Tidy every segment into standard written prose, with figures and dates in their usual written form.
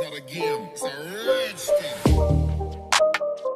not a game, it's a rich thing.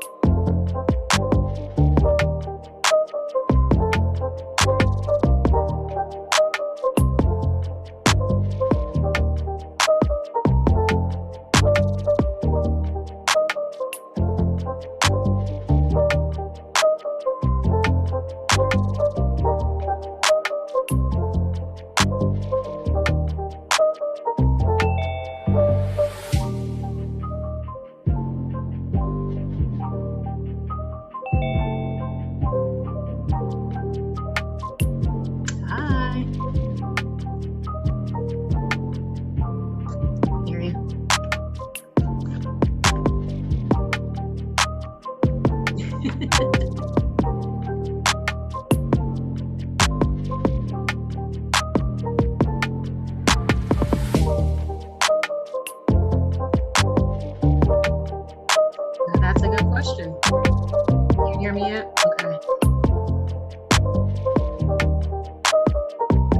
That's a good question. Can you hear me yet? Okay.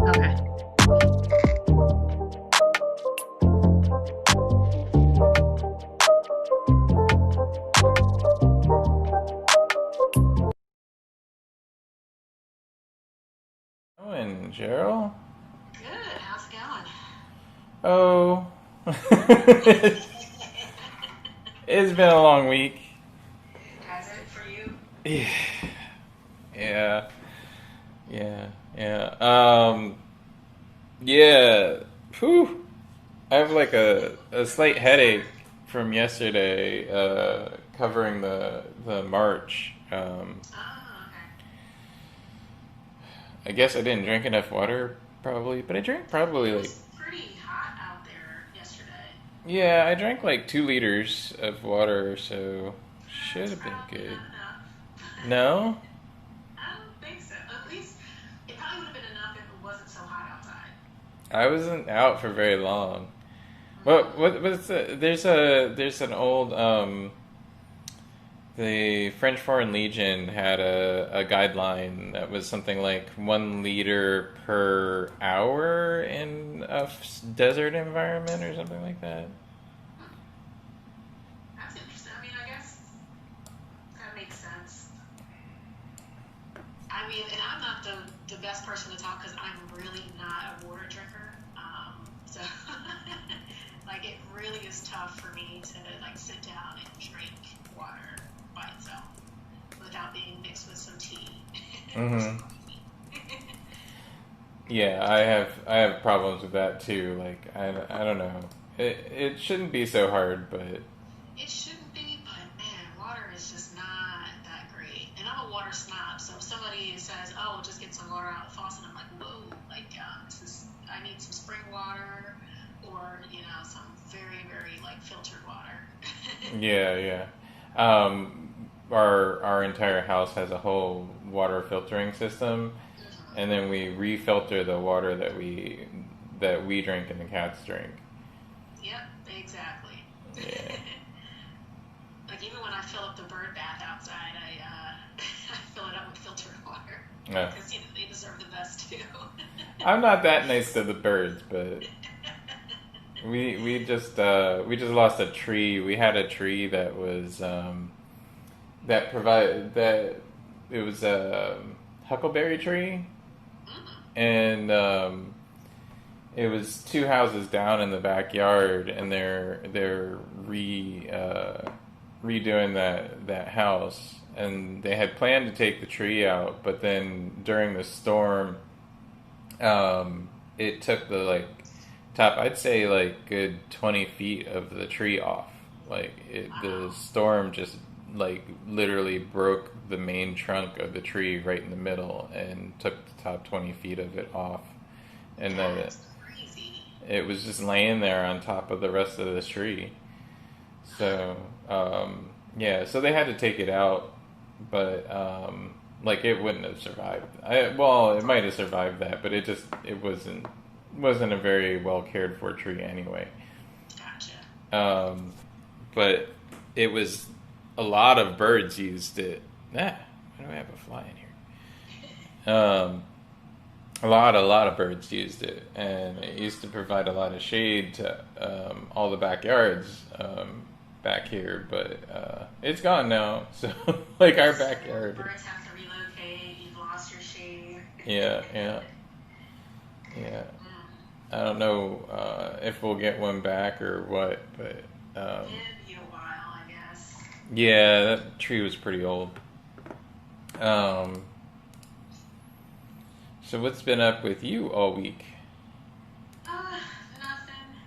Okay. Going, Gerald? Good. How's it going? Oh. It's been a long week. Has it for you? Yeah. Yeah. Whew. I have like a slight headache from yesterday, covering the march. Oh, okay. I guess I didn't drink enough water, probably, but I drank probably It like, was pretty hot out there yesterday. yeah, I drank like 2 liters of water, so should That's have been probably good. not enough. No? I don't think so. At least it probably would have been enough if it wasn't so hot outside. I wasn't out for very long. What's there's an old the French Foreign Legion had a guideline that was something like 1 liter per hour in a desert environment or something like that. That's interesting. I mean, I guess that makes sense. I mean, and I'm not the best person to talk because I'm really not a water drinker. So like it really is tough for me to like sit down and drink water by itself without being mixed with some tea or some Hmm. coffee. Yeah, I have problems with that too. Like I don't know. It shouldn't be so hard, but It shouldn't be, but man, water is just not that great. And I'm a water snob, so if somebody says, "Oh, just get some water out of the faucet," I'm like, "Whoa!" Like, I need some spring water, or some very, very like filtered water. yeah. Our entire house has a whole water filtering system, and then we refilter the water that we drink and the cats drink. Yep, exactly. Yeah. Like even when I fill up the bird bath outside, I fill it up with filtered water Yeah. because they deserve the best too. I'm not that nice to the birds, but we just lost a tree. We had a tree that was that provide that it was a huckleberry tree, and it was 2 houses down in the backyard, and they're redoing that house, and they had planned to take the tree out, but then during the storm, it took the like top, I'd say like good 20 feet of the tree off. The Wow, storm just like literally broke the main trunk of the tree right in the middle and took the top 20 feet of it off, and then that's crazy. it was just laying there on top of the rest of the tree. So yeah, so they had to take it out, but like it wouldn't have survived. Well, it might have survived that, but it wasn't a very well cared for tree anyway. Gotcha. Um, but it was a lot of birds used it. Why do I have a fly in here? A a lot of birds used it, and it used to provide a lot of shade to all the backyards back here. But it's gone now. So like our backyard. Birds have to relocate. You've lost your shade. Yeah, yeah, yeah. I don't know if we'll get one back or what, but It'd be a while, I guess. yeah, that tree was pretty old. So what's been up with you all week? Nothing.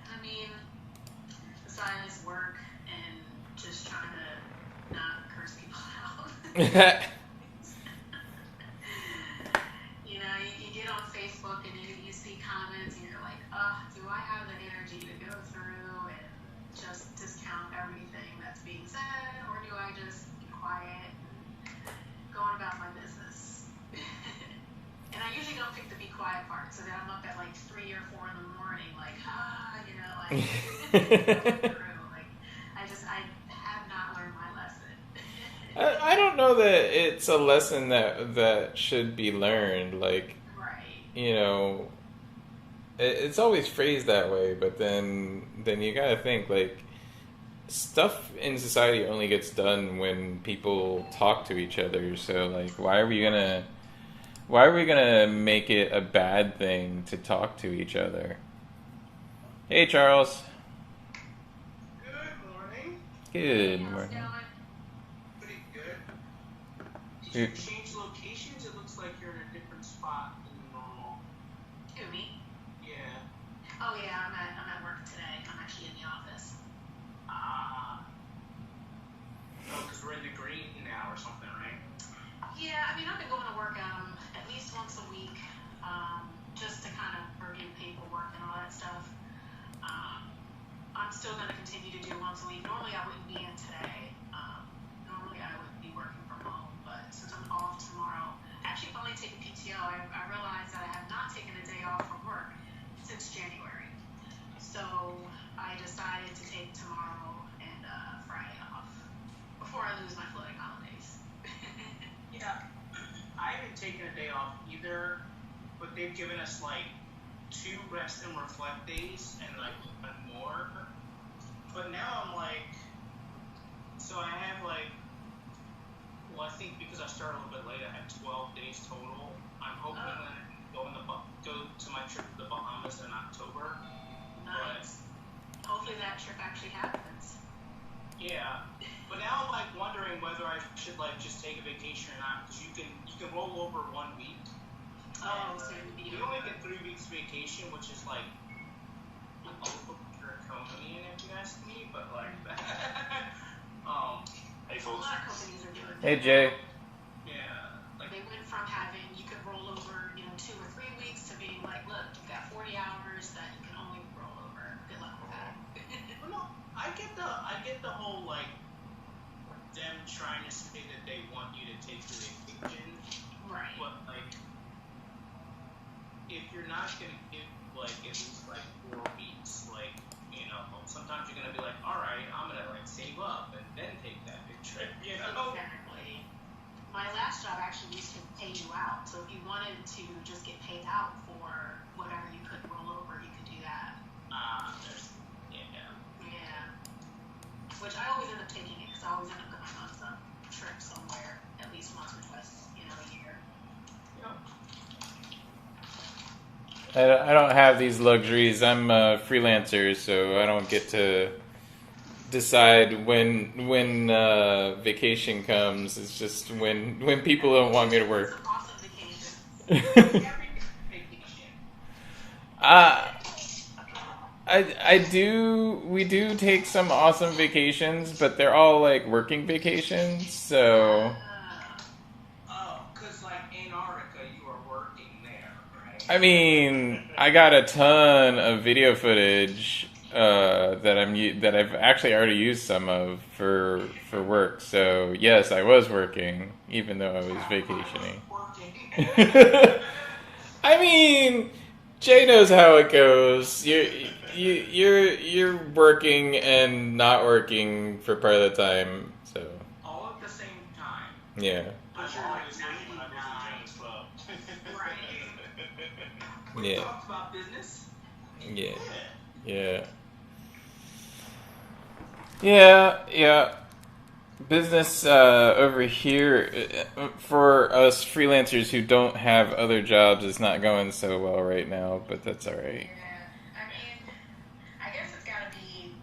I mean, besides work and just trying to not curse people out. You know, you get on Facebook and you see comments and you're like, do I have the energy to go through and just discount everything that's being said, or do I just be quiet and go on about my business? And I usually don't pick the be quiet part, so that I'm up at like 3 or 4 in the morning, like, you know, like, going through. Like, I have not learned my lesson. I don't know that it's a lesson that should be learned. Like, Right. you know, it's always phrased that way, but then you gotta think, like, stuff in society only gets done when people talk to each other. So like, why are we gonna make it a bad thing to talk to each other? Hey, Charles. Good morning. Good How's it morning. going? Pretty good. Did you change locations? It looks like you're in a different spot than normal. Who, me? Yeah. Oh yeah, I'm at work today. I'm actually in the office. Oh, because we're in the green now or something, right? Yeah, I mean, I've been going to work at least once a week, just to kind of review paperwork and all that stuff. I'm still going to continue to do once a week. Normally, I wouldn't be in today. Normally, I would be working from home, but since I'm off tomorrow, actually, finally taking PTO, I realized that I have not taken a day off from work since January. So I decided to take tomorrow and Friday off before I lose my floating holidays. Yeah. I haven't taken a day off either, but they've given us like 2 rest and reflect days and like one more. But now I'm like, so I have like, well, I think because I started a little bit late, I have 12 days total. I'm hoping that I can go to my trip to the Bahamas in October. Nice. Hopefully that trip actually happens. Yeah, but now I'm like wondering whether I should like just take a vacation or not, because you can roll over 1 week. Oh, And, so you only get 3 weeks vacation, which is like a little draconian if you ask me, but like hey a folks. lot of companies are doing that. Hey, Jay. Yeah, like They went from having you could roll over, 2 or 3 weeks to being like, look, you've got 40 hours that you can only roll over. Good luck with that. well, no, I get the whole like them trying to say that they want you to take the vacation. Right. But like, if you're not gonna give like at least like 4 weeks, like sometimes you're gonna be like, all right, I'm gonna like save up and then take that big trip, Exactly. My last job actually used to pay you out. So if you wanted to just get paid out for whatever you could roll over, you could do that. Yeah. Which I always end up taking it because I always end up going on some trip somewhere at least once or twice, a year. I don't have these luxuries. I'm a freelancer, so I don't get to decide when vacation comes. It's just when people don't want me to work. It's an awesome vacation. We do take some awesome vacations, but they're all like working vacations, so because like Antarctica, you are working there, right? I mean, I got a ton of video footage that I've actually already used some of for work. So yes, I was working, even though I was vacationing. I mean, Jay knows how it goes. You're working and not working for part of the time. So All at the same time. yeah. I'm sure Like I was late when I was in Jones Club. Right. We Yeah. talked about business. Yeah. Yeah. Yeah. Business over here for us freelancers who don't have other jobs is not going so well right now, but that's all right. Yeah, I mean, I guess it's got to be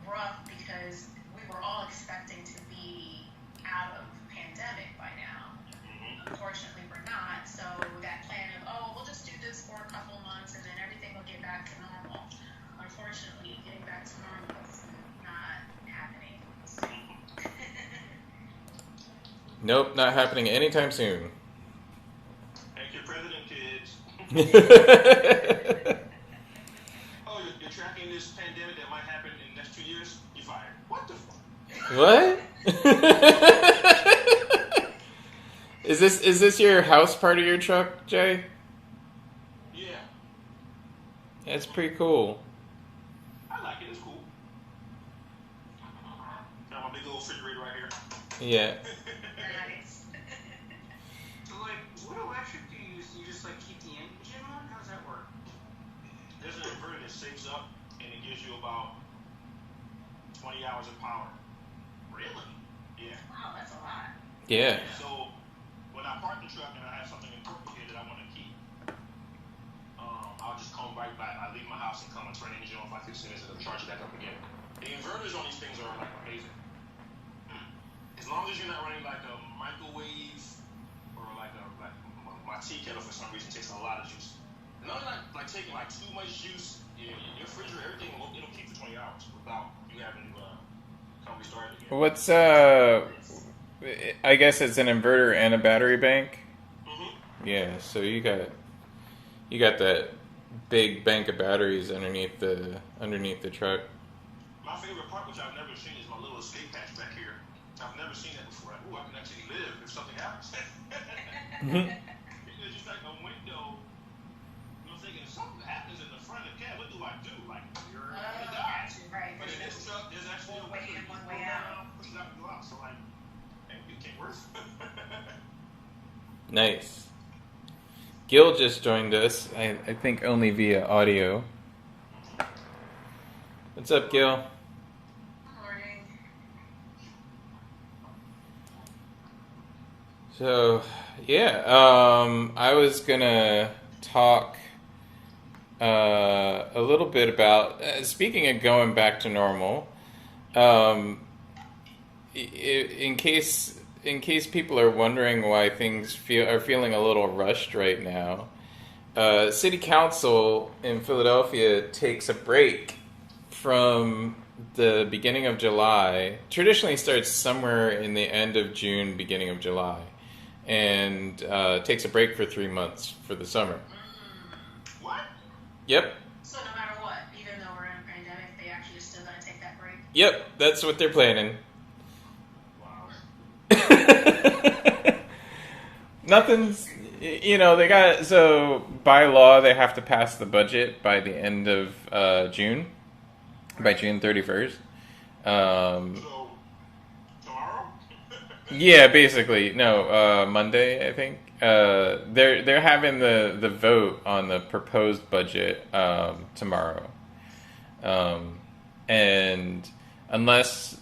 rough because we were all expecting to be out of pandemic by now. Unfortunately, we're not. So that plan of, oh, we'll just do this for a couple months and then everything will get back to normal. Unfortunately, getting back to normal is not happening soon. Nope, not happening anytime soon. Thank you, President, kids. Oh, you're tracking this pandemic that might happen in the next 2 years? You're fired. What the fuck? What? Is this your house part of your truck, Jay? Yeah, That's pretty cool. I like it. It's cool. Got my big old refrigerator right here. Yeah. Nice. So, like, what electric do you use? You just, like, keep the engine on? How does that work? There's an inverter that saves up and it gives you about 20 hours of power. Really? Yeah. Wow, that's a lot. Yeah. So when I park the truck and I have something important here that I want to keep, I'll just come right back. I leave my house and come and turn the engine on for like 15 minutes and it'll charge it back up again. The inverters on these things are like amazing. As long as you're not running like a microwave or like my tea kettle for some reason takes a lot of juice. As long as you're not like taking like too much juice, your refrigerator, everything it'll keep for 20 hours without you having to come restart it again. What's I guess it's an inverter and a battery bank. Mm-hmm. Yeah, so you got that big bank of batteries underneath the truck. My favorite part, which I've never seen, is my little escape hatch back here. I've never seen that before. Like, ooh, I can actually live if something happens. It's just like a window. You know, thinking if something happens in the front of the cab, what do I do? Like, you're gonna die. Right. But in this truck, there's actually a One way window. in, You one just way go out. down, push it out, and go out. So like, hey, it can't work. Nice. Gil just joined us. I think only via audio. What's up, Gil? Morning. So, yeah, I was gonna talk a little bit about speaking of going back to normal. In case people are wondering why things are feeling a little rushed right now, City Council in Philadelphia takes a break from the beginning of July. Traditionally starts somewhere in the end of June, beginning of July, and takes a break for 3 months for the summer. What? Yep. So no matter what, even though we're in a pandemic, they actually still gotta take that break? Yep, that's what they're planning. Wow. Nothing's, they got, so by law they have to pass the budget by the end of June, by June 31st. So tomorrow? Yeah, basically, no, Monday, I think. They're having the vote on the proposed budget tomorrow, and unless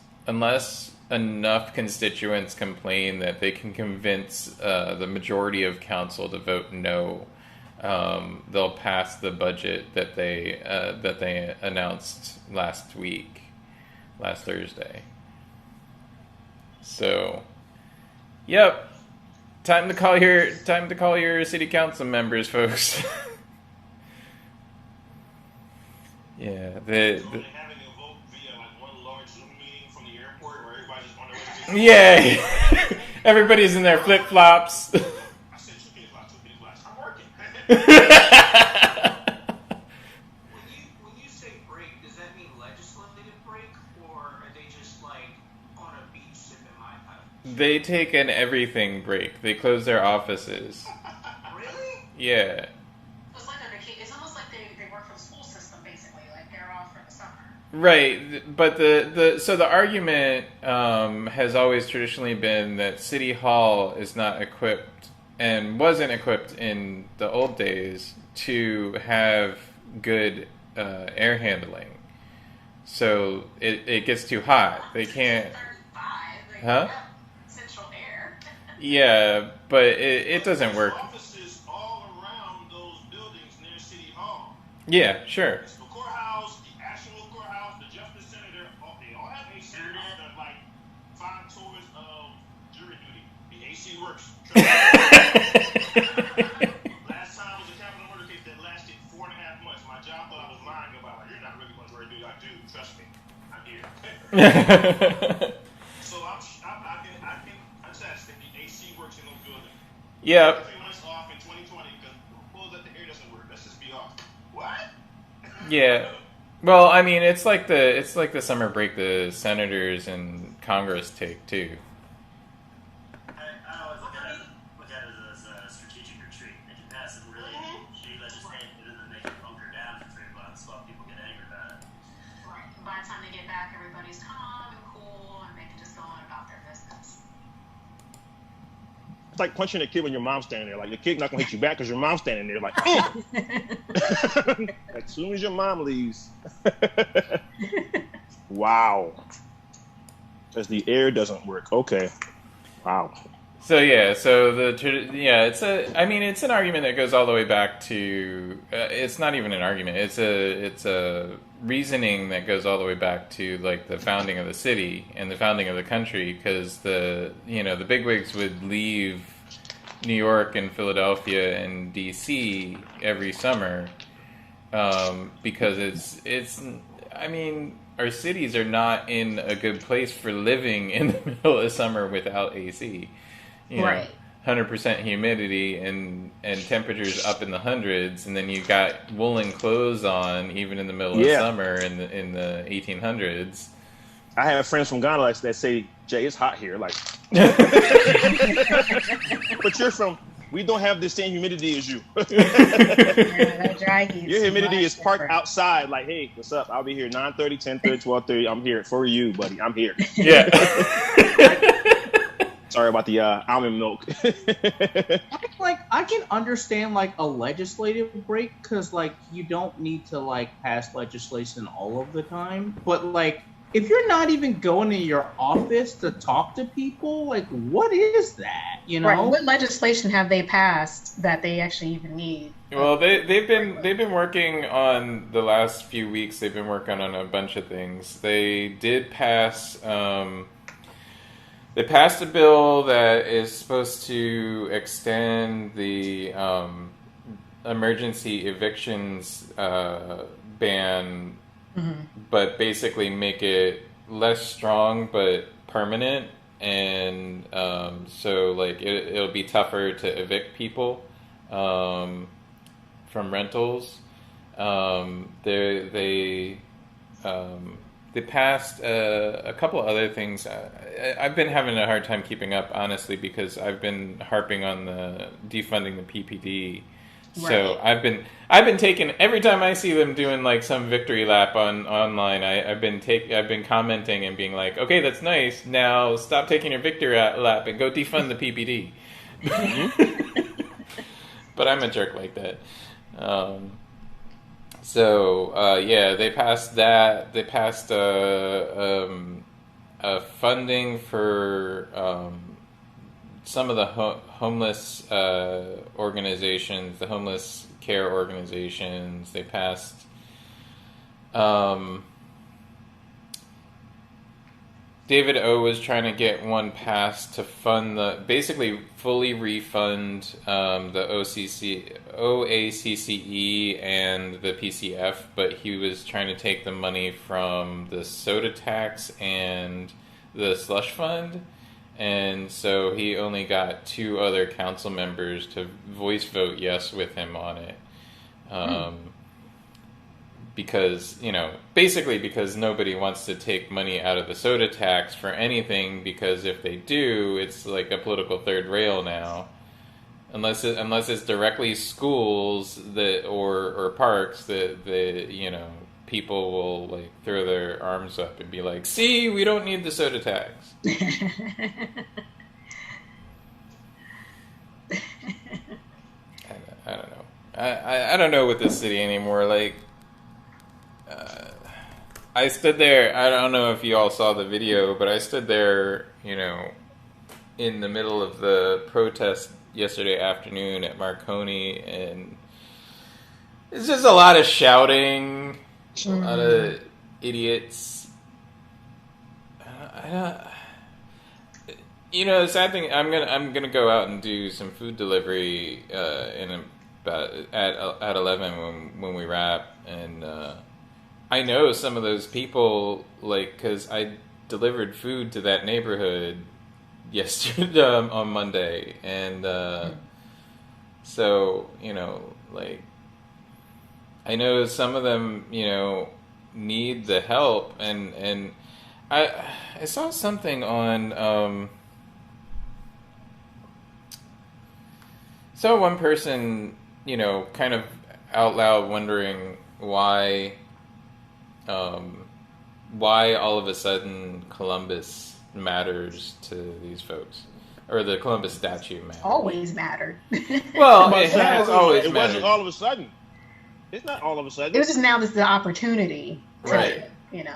enough constituents complain that they can convince the majority of council to vote no, they'll pass the budget that they announced last Thursday. So, yep. Time to call your city council members, folks. Yeah, So they're having a vote via like one large Zoom meeting from the airport where everybody's just wondering what to do. yeah. Everybody's in their flip flops. I said 2 p.m. 2 p.m. I'm working. When you say break, does that mean legislative break, or are they just like on a beach sipping Mai Tai? They take an everything break. They close their offices. Really? Yeah. It's like a vacation. It's almost like they work for the school system, basically. Like they're off for the summer. Right, but the argument has always traditionally been that City Hall is not equipped and wasn't equipped in the old days to have good air handling. So it gets too hot. They can't. 35, Huh? Central air. Yeah, but it doesn't work. Offices all around those buildings near City Hall. Yeah, sure. It's the courthouse, the actual courthouse, the Justice Center. They all have AC. They're like 5 tours of jury duty. The AC works. Last time was a capital murder case that lasted 4.5 months. My job thought I was lying about it. You're not really going to jury duty. I do. Trust me. I'm here. So I can attest that the AC works in those buildings. Yep. A few months off in 2020 because that the air doesn't work. Let's just be off. What? Yeah. Well, I mean, it's like the summer break the senators and Congress take too. I always look at it as a strategic retreat. They can pass some really shitty legislation and then they can bunker down for 3 months while people get angry about it. Right. By the time they get back, everybody's calm and cool, and they can just go on about their business. It's like punching a kid when your mom's standing there. Like, the kid's not going to hit you back because your mom's standing there. Like, as soon as your mom leaves. Wow. Because the air doesn't work. Okay. Wow. So it's an argument that goes all the way back to. It's not even an argument. It's a reasoning that goes all the way back to like the founding of the city and the founding of the country, because the bigwigs would leave New York and Philadelphia and D.C. every summer because our cities are not in a good place for living in the middle of summer without AC. Right. 100% humidity and temperatures up in the hundreds, and then you got woolen clothes on even in the middle of summer in the 1800s. I have friends from Ghana that say, Jay, it's hot here. Like, but we don't have the same humidity as you. That dry heat. Your humidity is parked outside. Like, hey, what's up? I'll be here 9:30, 10:30, 12:30. I'm here for you, buddy. I'm here. Yeah. Sorry about the almond milk. I can understand like a legislative break because like you don't need to like pass legislation all of the time, but like if you're not even going to your office to talk to people, like what is that? You know, right. What legislation have they passed that they actually even need? Well, they've been working on the last few weeks. They've been working on a bunch of things. They did pass. They passed a bill that is supposed to extend the emergency evictions ban, but basically make it less strong but permanent. And so like it'll be tougher to evict people from rentals. They passed a couple other things. I've been having a hard time keeping up, honestly, because I've been harping on the defunding the PPD. Right. So I've been taking every time I see them doing like some victory lap online. I've been commenting and being like, okay, that's nice. Now stop taking your victory lap and go defund the PPD. But I'm a jerk like that. They passed that. They passed funding for some of the homeless organizations, the homeless care organizations. They passed David O was trying to get one passed to fund basically fully refund the OACCE and the PCF, but he was trying to take the money from the soda tax and the slush fund, and so he only got 2 other council members to voice vote yes with him on it. Because, basically because nobody wants to take money out of the soda tax for anything, because if they do, it's like a political third rail now. Unless it's directly schools or parks that people will like throw their arms up and be like, see, we don't need the soda tax. I don't know with this city anymore. Like, I stood there. I don't know if you all saw the video, but I stood there, you know, in the middle of the protest yesterday afternoon at Marconi, and it's just a lot of shouting, a lot of idiots. You know, the sad thing, I'm gonna go out and do some food delivery in about at 11 when we wrap, and I know some of those people, like, because I delivered food to that neighborhood yesterday on Monday, and so, you know, like, I know some of them, you know, need the help, and I saw something on saw one person, you know, kind of out loud wondering why all of a sudden Columbus matters to these folks, or the Columbus statue matters. Always mattered. Well, it has always It mattered. wasn't all of a sudden. It's not all of a sudden. It was just now this is the opportunity to, Right. you know,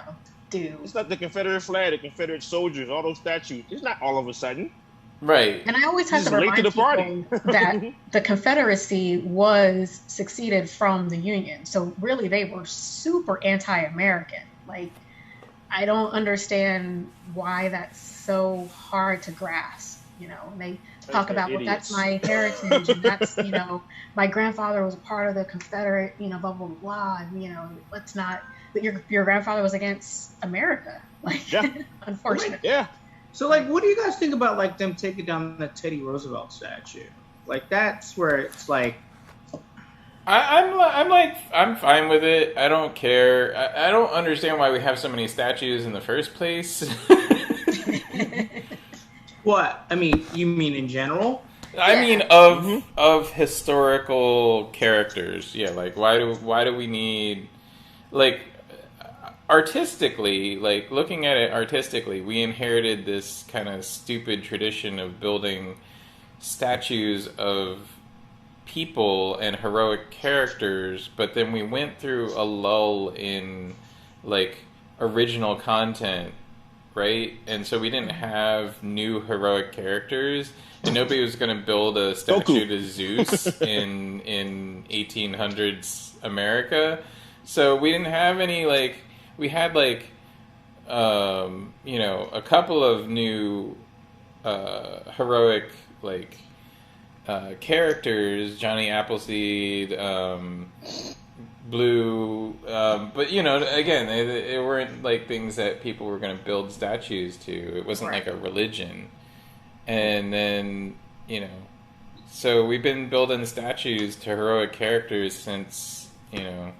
do. It's not the Confederate flag, the Confederate soldiers, all those statues. It's not all of a sudden. Right. And I always have This to is late remind to the party. people that the Confederacy was succeeded from the Union. So really they were super anti-American. Like, I don't understand why that's so hard to grasp. You know, and they talk about, well, that's my heritage, and that's, you know, my grandfather was a part of the Confederate, you know, blah, blah, blah, and, you know, let's not, but your grandfather was against America. Like, Yeah. unfortunately. Yeah. So, like, what do you guys think about, like, them taking down the Teddy Roosevelt statue? Like, that's where it's like, I'm fine with it. I don't care. I don't understand why we have so many statues in the first place. what? I mean, you mean in general? I mean, of historical characters. Yeah, like, why do we need, like, artistically, like, looking at it artistically, we inherited this kind of stupid tradition of building statues of people and heroic characters, but then we went through a lull in, like, original content, right? And so we didn't have new heroic characters, and nobody was going to build a statue to Zeus in 1800s America. So we didn't have any, like, we had, like, you know, a couple of new heroic, like, characters, Johnny Appleseed, Blue, but, you know, again, it weren't, like, things that people were going to build statues to. It wasn't like a religion. And then, you know, so we've been building statues to heroic characters since, you know,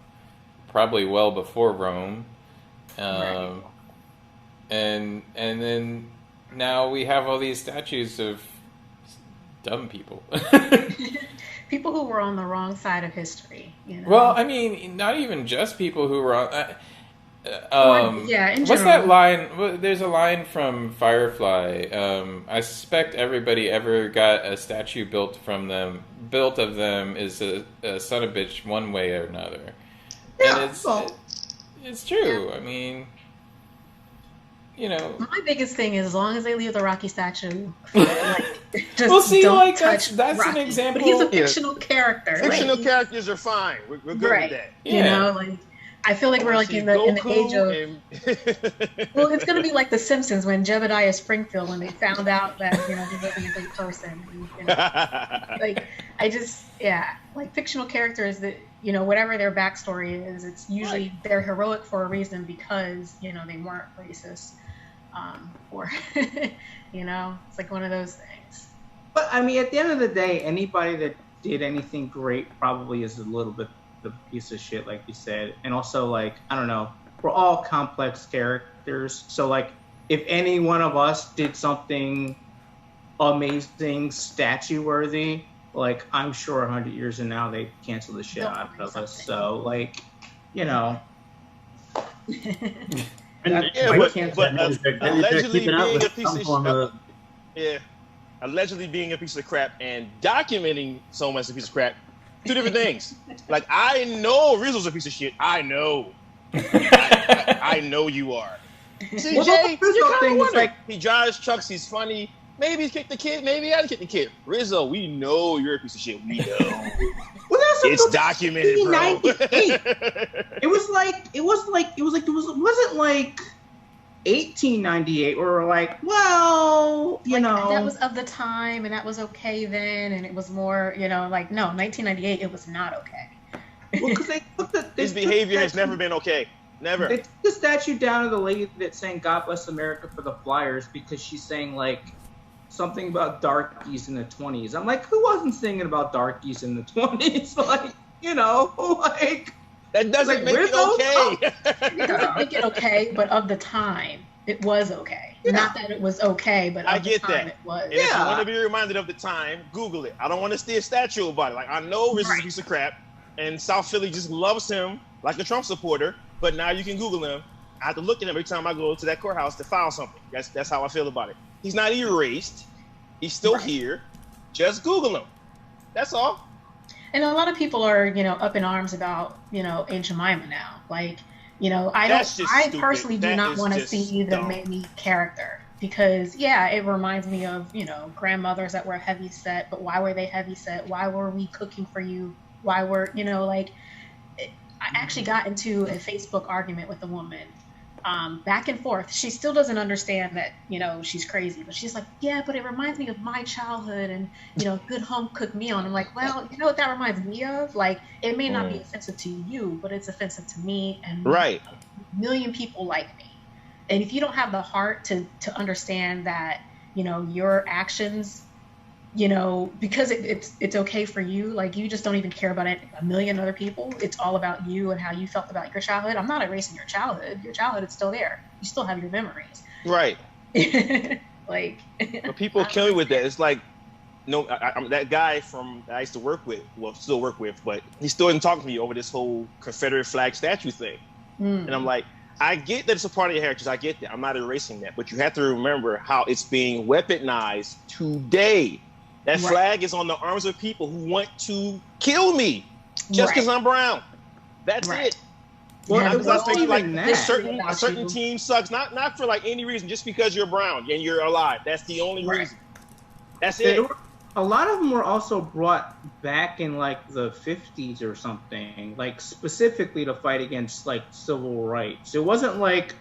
probably well before Rome. And then now we have all these statues of dumb people. People who were on the wrong side of history, you know? Well, I mean, not even just people who were on. Yeah, in what's general. that line? Well, there's a line from Firefly. I suspect everybody ever got a statue built of them is a son of a bitch one way or another. Yeah, And it's true. I mean, you know. My biggest thing is, as long as they leave the Rocky statue, like, just Well, see, don't like, touch that's an Rocky. example. But he's a fictional character. Fictional like, characters are fine. We're good right. with that. You know, like, I feel like we're like in the age of. Well, it's gonna be like The Simpsons when Jebediah Springfield, when they found out that, you know, he wasn't a good person. And, you know, like, like fictional characters that, you know, whatever their backstory is, it's usually they're heroic for a reason because, you know, they weren't racist, or you know, it's like one of those things. But I mean, at the end of the day, anybody that did anything great probably is a little bit of a piece of shit, like you said. And also, like, I don't know, we're all complex characters. So, like, if any one of us did something amazing, statue-worthy, like, I'm sure 100 years from now they cancel the shit out of us. So, like, you know. Allegedly being a piece of allegedly being a piece of crap and documenting someone as a piece of crap Two different things. Like, I know Rizzo's a piece of shit. I know. I know you are. CJ, Well, you thing was like, he drives trucks, he's funny. Maybe he's kicked the kid, maybe he hasn't kicked the kid. Rizzo, we know you're a piece of shit. We know. well, that's It's documented, bro. 1898. It wasn't like 1898 where we're like, well, you know, that was of the time and that was okay then, and it was more, like, no, 1998 it was not okay. well, because they took His behavior has never been okay. Never. They took the statue down to the lady that's saying "God bless America" for the Flyers because she's saying like something about darkies in the 20s. I'm like, who wasn't singing about darkies in the 20s? Like, like that doesn't make it okay. It doesn't make it okay, but of the time, it was okay. Yeah. Not that it was okay, but of the time it was. And if you want to be reminded of the time, Google it. I don't want to see a statue about it. Like, I know Rizzo's a piece of crap, and South Philly just loves him like a Trump supporter, but now you can Google him. I have to look at him every time I go to that courthouse to file something. That's how I feel about it. He's not erased. He's still here. Just Google him. That's all. And a lot of people are, up in arms about, Aunt Jemima now. Like, I personally do not want to see the Mamie character because, it reminds me of, grandmothers that were heavy set. But why were they heavy set? Why were we cooking for you? Why were, I actually got into a Facebook argument with a woman, back and forth. She still doesn't understand that, she's crazy, but she's like, yeah, but it reminds me of my childhood and, good home cooked meal. And I'm like, well, you know what that reminds me of? Like, it may not be offensive to you, but it's offensive to me and a million people like me. And if you don't have the heart to understand that, your actions, because it's okay for you, like you just don't even care about it. A million other people, it's all about you and how you felt about your childhood. I'm not erasing your childhood. Your childhood is still there. You still have your memories. Right. Like, but people kill me with that. It's like, I'm that guy from I used to work with, well, still work with, but he still didn't talk to me over this whole Confederate flag statue thing. And I'm like, I get that it's a part of your heritage. I get that. I'm not erasing that, but you have to remember how it's being weaponized today. That flag is on the arms of people who want to kill me just because I'm brown. That's it. Well, I think like a certain team sucks, not for like any reason, just because you're brown and you're alive. That's the only reason. That's it. A lot of them were also brought back in like the 50s or something, like specifically to fight against like civil rights. It wasn't like,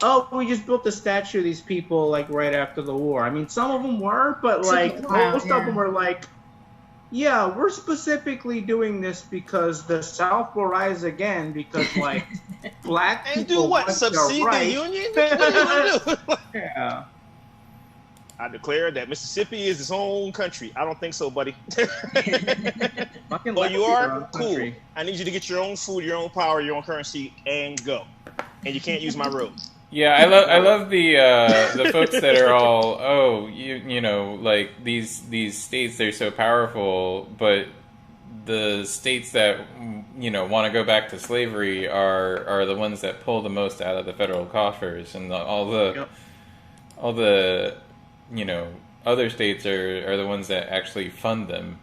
oh, we just built a statue of these people like right after the war. I mean, some of them were, but like most of them were like, yeah, we're specifically doing this because the South will rise again because like black people and do what? Subsede the Union? What are you gonna do? Yeah. I declare that Mississippi is its own country. I don't think so, buddy. Oh, you are? Cool. I need you to get your own food, your own power, your own currency, and go. And you can't use my road. Yeah, I love the folks that are all, like these states, they're so powerful, but the states that want to go back to slavery are the ones that pull the most out of the federal coffers, and all the other states are the ones that actually fund them.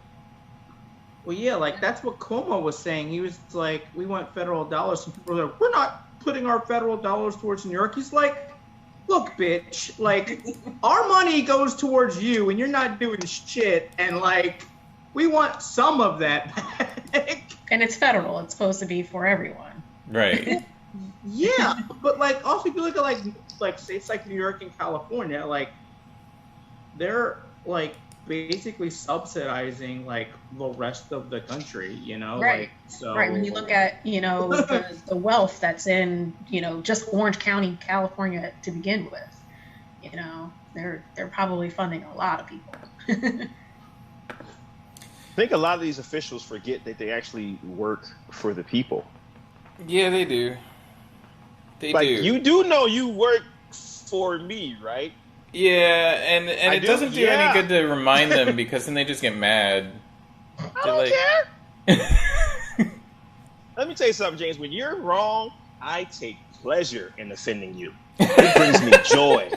Well, yeah, like that's what Cuomo was saying. He was like, we want federal dollars. And people were like, we're not putting our federal dollars towards New York. He's like, look, bitch, like our money goes towards you and you're not doing shit. And like, we want some of that back. And it's federal. It's supposed to be for everyone. Right. Yeah. But like, also if you look at like states like New York and California, like they're like basically subsidizing like the rest of the country, Right. Like, so right. When you look at, the wealth that's in, just Orange County, California to begin with, they're probably funding a lot of people. I think a lot of these officials forget that they actually work for the people. Yeah, they do. They do. You do know you work for me, right? Yeah, and it doesn't do any good to remind them because then they just get mad. I don't care. Let me tell you something, James. When you're wrong, I take pleasure in offending you. It brings me joy.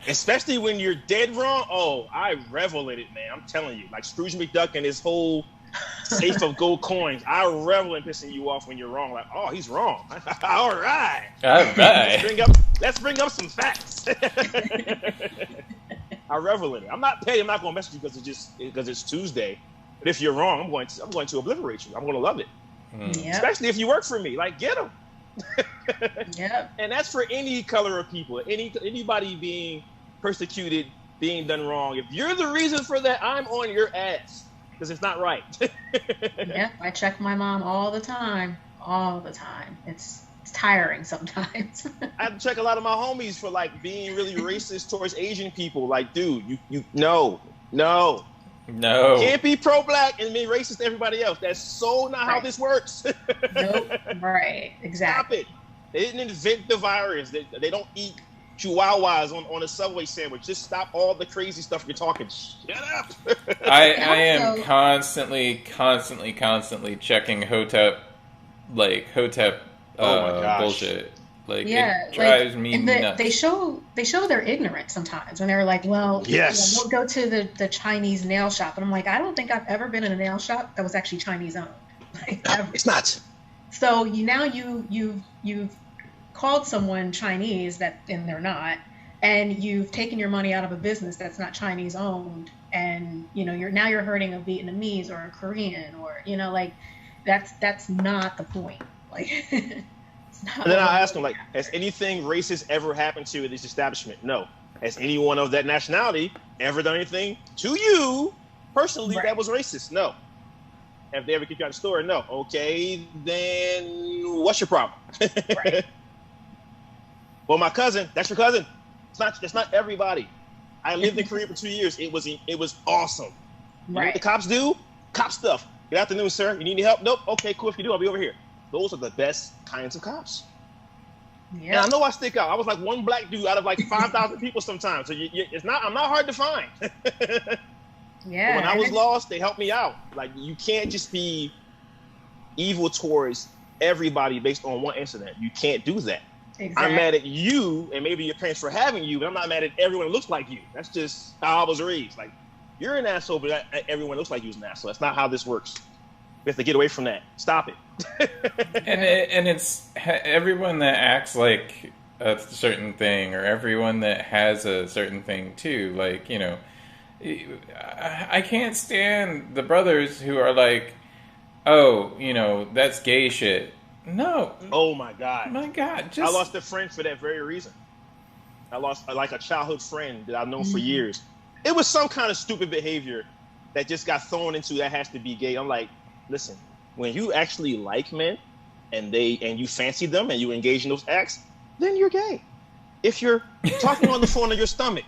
Especially when you're dead wrong. Oh, I revel in it, man. I'm telling you. Like Scrooge McDuck and his whole Safe of gold coins. I revel in pissing you off when you're wrong. Like, oh, he's wrong. All right. Let's bring up some facts. I revel in it. I'm not petty. I'm not going to mess with you because it's Tuesday. But if you're wrong, I'm going to obliterate you. I'm going to love it. Yep. Especially if you work for me. Like, get them. Yep. And that's for any color of people. Anybody being persecuted, being done wrong. If you're the reason for that, I'm on your ass because it's not right. Yep. I check my mom all the time. All the time. It's tiring sometimes. I have to check a lot of my homies for like being really racist towards Asian people. Like, dude, you no. Can't be pro-black and be racist to everybody else. That's so not how this works. Nope. Right. Exactly. Stop it. They didn't invent the virus. They don't eat chihuahuas on a Subway sandwich. Just stop all the crazy stuff you're talking. Shut up. I am constantly checking Hotep Oh my gosh. bullshit. Like, yeah, it drives me nuts. They show their ignorance sometimes when they're like, well, yes, we'll go to the Chinese nail shop, and I'm like, I don't think I've ever been in a nail shop that was actually Chinese owned. Like, it's not. So you've called someone Chinese and they're not, and you've taken your money out of a business that's not Chinese owned, and you're hurting a Vietnamese or a Korean or like that's not the point. Like. And then I ask him, like, has anything racist ever happened to this establishment? No. Has anyone of that nationality ever done anything to you personally that was racist? No. Have they ever kicked you out of the store? No. Okay, then what's your problem? Right. Well, my cousin, that's your cousin. It's not everybody. I lived in Korea for 2 years. It was awesome. You know what the cops do? Cop stuff. Good afternoon, sir. You need any help? Nope. Okay, cool. If you do, I'll be over here. Those are the best kinds of cops. Yeah. And I know I stick out. I was like one black dude out of like 5,000 people sometimes. So I'm not hard to find. Yeah. But when I was lost, they helped me out. Like, you can't just be evil towards everybody based on one incident. You can't do that. Exactly. I'm mad at you and maybe your parents for having you, but I'm not mad at everyone who looks like you. That's just how I was raised. Like, you're an asshole, but everyone looks like you's an asshole. That's not how this works. We have to get away from that. Stop it. and it's everyone that acts like a certain thing, or everyone that has a certain thing too. Like, I can't stand the brothers who are like, oh, that's gay shit. No. Oh my God. Just... I lost a friend for that very reason. I lost like a childhood friend that I've known for years. It was some kind of stupid behavior that just got thrown into that has to be gay. I'm like, listen, when you actually like men and you fancy them and you engage in those acts, then you're gay. If you're talking on the phone of your stomach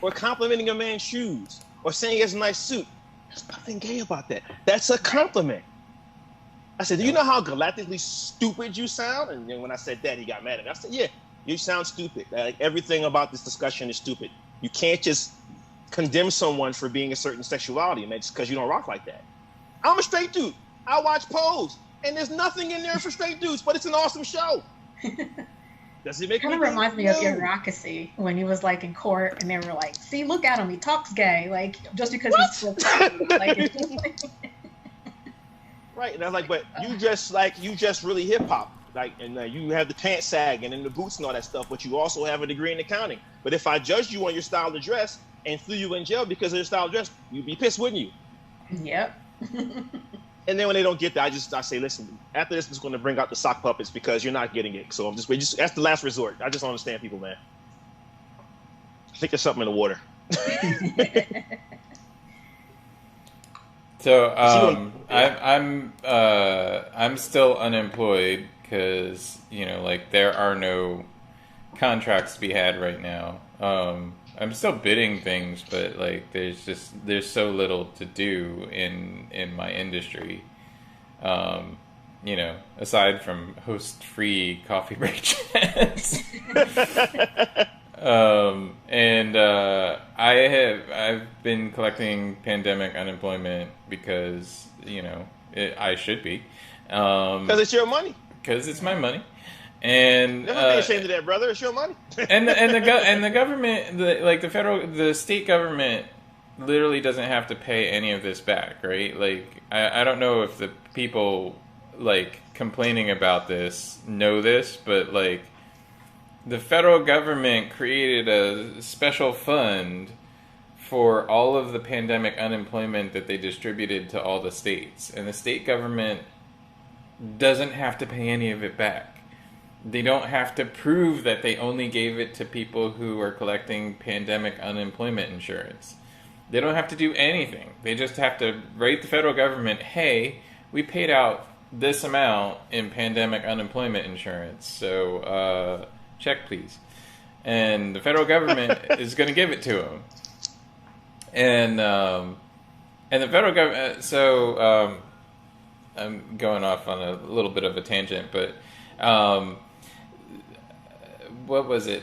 or complimenting a man's shoes or saying he has a nice suit, there's nothing gay about that. That's a compliment. I said, do you know how galactically stupid you sound? And then when I said that, he got mad at me. I said, yeah, you sound stupid. Like, everything about this discussion is stupid. You can't just condemn someone for being a certain sexuality, man, just because you don't rock like that. I'm a straight dude. I watch Pose, and there's nothing in there for straight dudes, but it's an awesome show. Does it make kind of reminds me of Irakasi when he was like in court and they were like, see, look at him, he talks gay, like just because he's still like, right. And I was like, but you just really hip hop, like, and you have the pants sagging and the boots and all that stuff, but you also have a degree in accounting. But if I judged you on your style of dress and threw you in jail because of your style of dress, you'd be pissed, wouldn't you? Yep. And then when they don't get that, I say, listen, after this, I'm just going to bring out the sock puppets because you're not getting it. So that's the last resort. I just don't understand people, man. I think there's something in the water. So I'm still unemployed because there are no contracts to be had right now. I'm still bidding things, but like there's so little to do in my industry. Aside from host free coffee break chats. I've been collecting pandemic unemployment because I should be. Because it's your money. Because it's my money. And never be ashamed of that, brother. It's your money. and the government, the state government literally doesn't have to pay any of this back, right? Like, I don't know if the people, like, complaining about this know this, but, like, the federal government created a special fund for all of the pandemic unemployment that they distributed to all the states. And the state government doesn't have to pay any of it back. They don't have to prove that they only gave it to people who are collecting pandemic unemployment insurance. They don't have to do anything. They just have to write the federal government, hey, we paid out this amount in pandemic unemployment insurance, so check please. And the federal government is going to give it to them. And the federal government, so I'm going off on a little bit of a tangent, but what was it?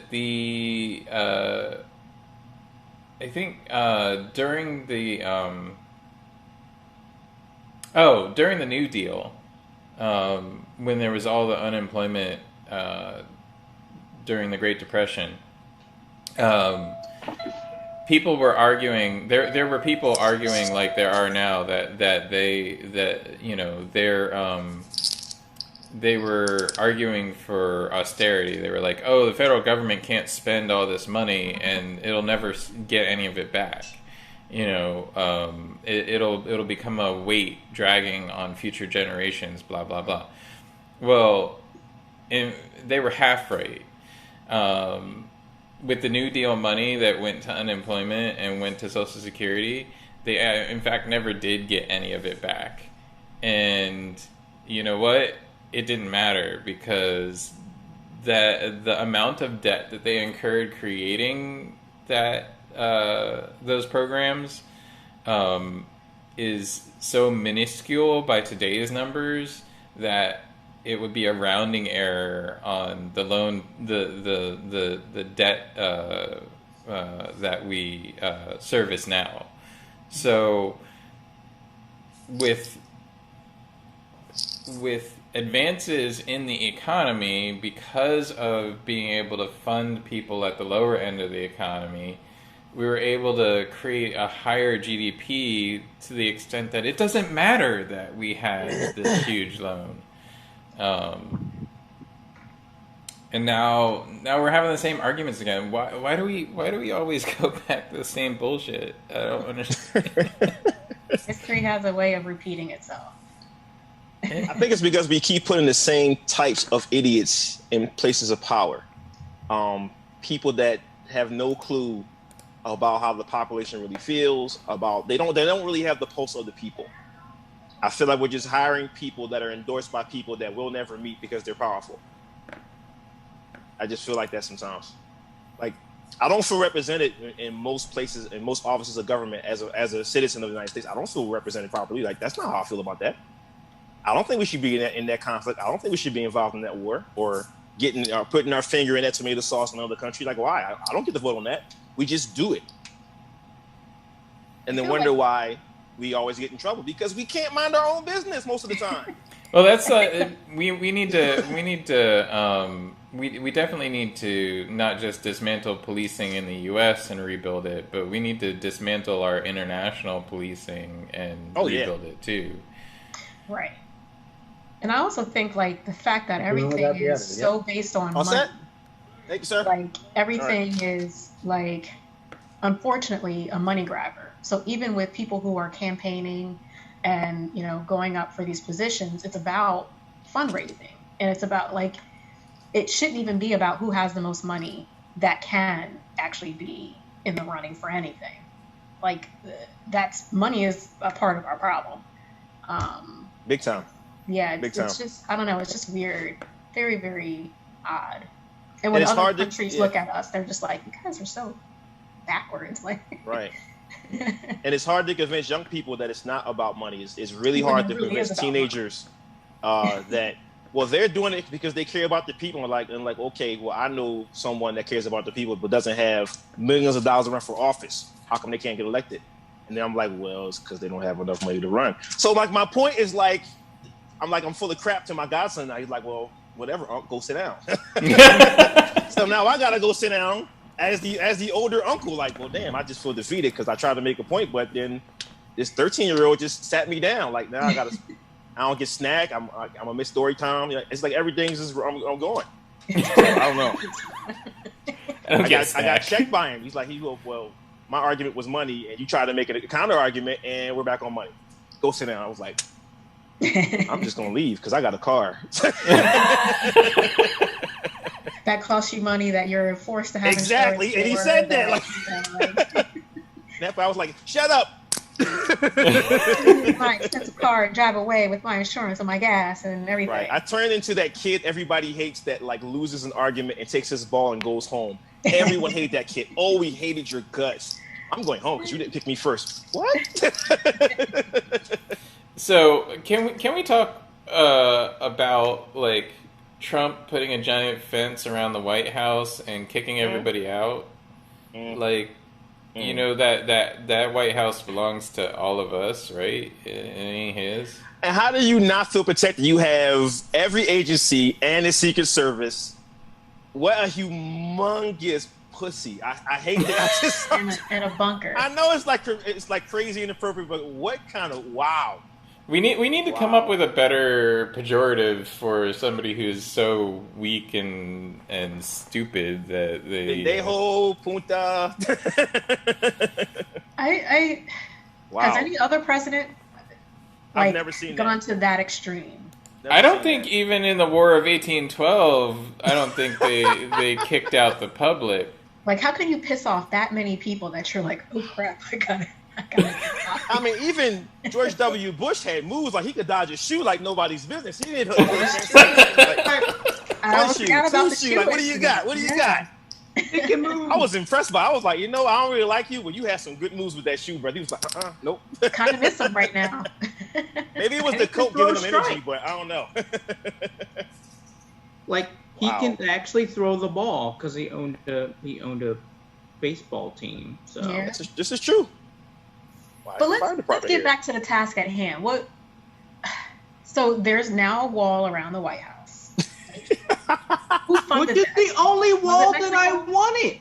I think during the during the New Deal, when there was all the unemployment during the Great Depression, people were arguing. There were people arguing like there are now they were arguing for austerity. They were like, oh, the federal government can't spend all this money and it'll never get any of it back. It'll become a weight dragging on future generations, blah, blah, blah. Well, they were half right. With the New Deal money that went to unemployment and went to Social Security, they, in fact, never did get any of it back. And you know what? It didn't matter because the amount of debt that they incurred creating those programs is so minuscule by today's numbers that it would be a rounding error on the loan, the debt that we service now. So with advances in the economy, because of being able to fund people at the lower end of the economy, we were able to create a higher GDP to the extent that it doesn't matter that we had this huge loan. And now we're having the same arguments again. Why do we always go back to the same bullshit? I don't understand. History has a way of repeating itself. I think it's because we keep putting the same types of idiots in places of power. People that have no clue about how the population really feels, they don't really have the pulse of the people. I feel like we're just hiring people that are endorsed by people that we'll never meet because they're powerful. I just feel like that sometimes. Like, I don't feel represented in most places, in most offices of government as a citizen of the United States. I don't feel represented properly. Like, that's not how I feel about that. I don't think we should be in that conflict. I don't think we should be involved in that war or putting our finger in that tomato sauce in another country. Like, why? I don't get to vote on that. We just do it. And then wonder why we always get in trouble, because we can't mind our own business most of the time. Well, that's we definitely need to not just dismantle policing in the U.S. and rebuild it, but we need to dismantle our international policing and rebuild it too. Right. And I also think like the fact that everything is so based on money. Set? Thank you, sir. Like everything is like, unfortunately, a money grabber. So even with people who are campaigning and, going up for these positions, it's about fundraising. And it's about like, it shouldn't even be about who has the most money that can actually be in the running for anything. Like money is a part of our problem. Big time. Yeah, it's just, I don't know, it's just weird. Very, very odd. And when other countries look at us, they're just like, you guys are so backwards. Like, right. And it's hard to convince young people that it's not about money. It's really hard to convince teenagers that, well, they're doing it because they care about the people. And like, okay, well, I know someone that cares about the people but doesn't have millions of dollars to run for office. How come they can't get elected? And then I'm like, well, it's because they don't have enough money to run. So like, my point is like, I'm full of crap to my godson now. He's like, well, whatever, go sit down. So now I gotta go sit down as the older uncle, like, well, damn, I just feel defeated because I tried to make a point, but then this 13-year-old just sat me down. Like, now I don't get snack. I'm gonna miss story time. It's like everything's just I'm going. So, I don't know. I got checked by him. He's like, well, my argument was money, and you tried to make it a counter argument, and we're back on money. Go sit down. I was like, I'm just gonna leave because I got a car. That costs you money that you're forced to have. Exactly, and he said that. I was like, shut up. My expensive car and drive away with my insurance and my gas and everything. Right. I turned into that kid everybody hates that like loses an argument and takes his ball and goes home. Everyone hated that kid. Oh, we hated your guts. I'm going home because you didn't pick me first. What? So can we talk about like Trump putting a giant fence around the White House and kicking everybody out? Like, you know that White House belongs to all of us, right? It ain't his. And how do you not feel protected? You have every agency and the Secret Service. What a humongous pussy! I hate that. I just in a bunker. I know it's like crazy and inappropriate, but what kind of wow? We need to come up with a better pejorative for somebody who's so weak and stupid that they. Pendejo, punta. Wow. Has any other president? I've never seen gone to that extreme. I don't think even in the War of 1812, I don't think they kicked out the public. Like, how can you piss off that many people that you're like, oh crap, I gotta I mean, even George W. Bush had moves like he could dodge a shoe like nobody's business. He didn't. Like, what do you got? What do you got? It can move. I was impressed by it. I was like, I don't really like you, but you had some good moves with that shoe, brother. He was like, nope. Kind of miss him right now. Maybe it was the coat giving him energy, but I don't know. Like, he can actually throw the ball because he owned a baseball team. So yeah. This is true. But let's get back to the task at hand. So there's now a wall around the White House. Who funded Which is the only wall that I wanted.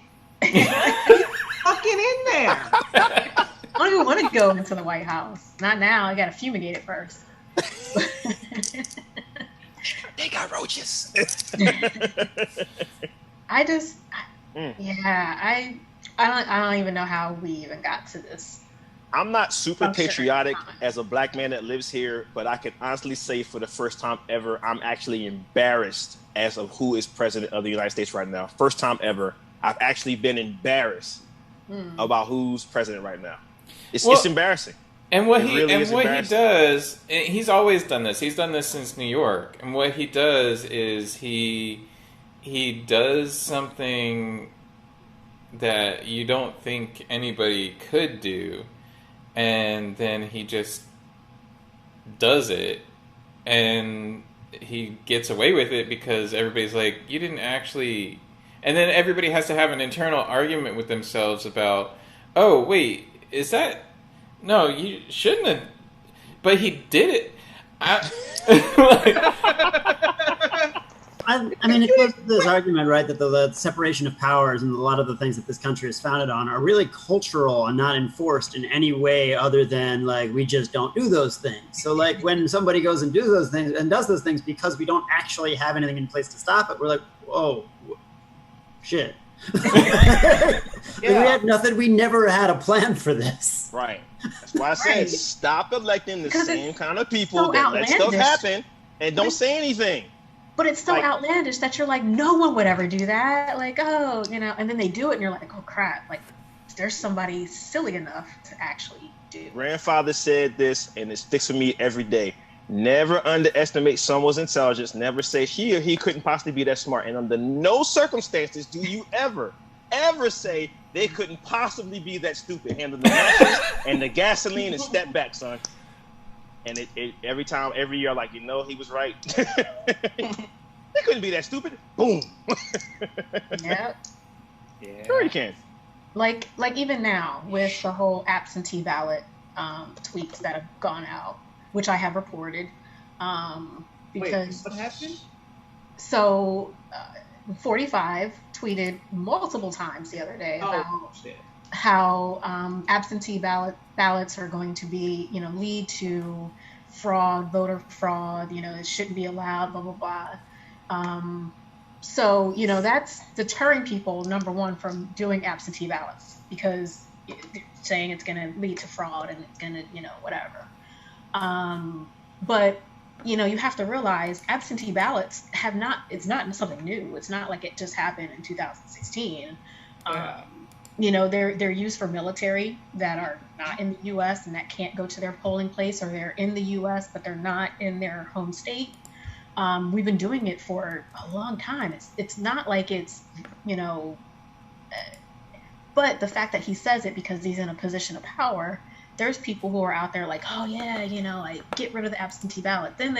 Fucking in there. I don't even want to go into the White House. Not now. I got to fumigate it first. They got roaches. I don't even know how we even got to this. I'm not super patriotic as a black man that lives here, but I can honestly say for the first time ever, I'm actually embarrassed as of who is president of the United States right now. First time ever, I've actually been embarrassed about who's president right now. It's embarrassing. And what he does, he's always done this. He's done this since New York. And what he does is he does something that you don't think anybody could do. And then he just does it, and he gets away with it because everybody's like, you didn't actually... And then everybody has to have an internal argument with themselves about, oh, wait, is that... No, you shouldn't have... But he did it. I mean, it goes to this argument, right, that the separation of powers and a lot of the things that this country is founded on are really cultural and not enforced in any way other than, like, we just don't do those things. So, like, when somebody goes and does those things because we don't actually have anything in place to stop it, we're like, whoa, shit. We had nothing. We never had a plan for this. Right. That's why I said stop electing the same kind of people that let stuff happen and don't say anything. But it's so outlandish that you're like, no one would ever do that. Like, oh, and then they do it and you're like, oh crap. Like, there's somebody silly enough to actually do. Grandfather said this, and it sticks with me every day. Never underestimate someone's intelligence. Never say he or he couldn't possibly be that smart. And under no circumstances do you ever say they couldn't possibly be that stupid. Handle the matches and the gasoline and step back, son. And it every year, like, he was right. They couldn't be that stupid. Boom. Yep. Yeah. Sure you can. Like even now with the whole absentee ballot tweets that have gone out, which I have reported. Because what happened? So 45 tweeted multiple times the other day about shit. how absentee ballots are going to be, lead to fraud, voter fraud, it shouldn't be allowed, blah, blah, blah. So, that's deterring people, number one, from doing absentee ballots because saying it's going to lead to fraud and it's going to, whatever. But, you have to realize absentee ballots it's not something new. It's not like it just happened in 2016. Yeah. They're used for military that are not in the U.S. and that can't go to their polling place, or they're in the U.S. but they're not in their home state. We've been doing it for a long time. It's not like it's, but the fact that he says it because he's in a position of power, there's people who are out there like, oh yeah, like get rid of the absentee ballot. Then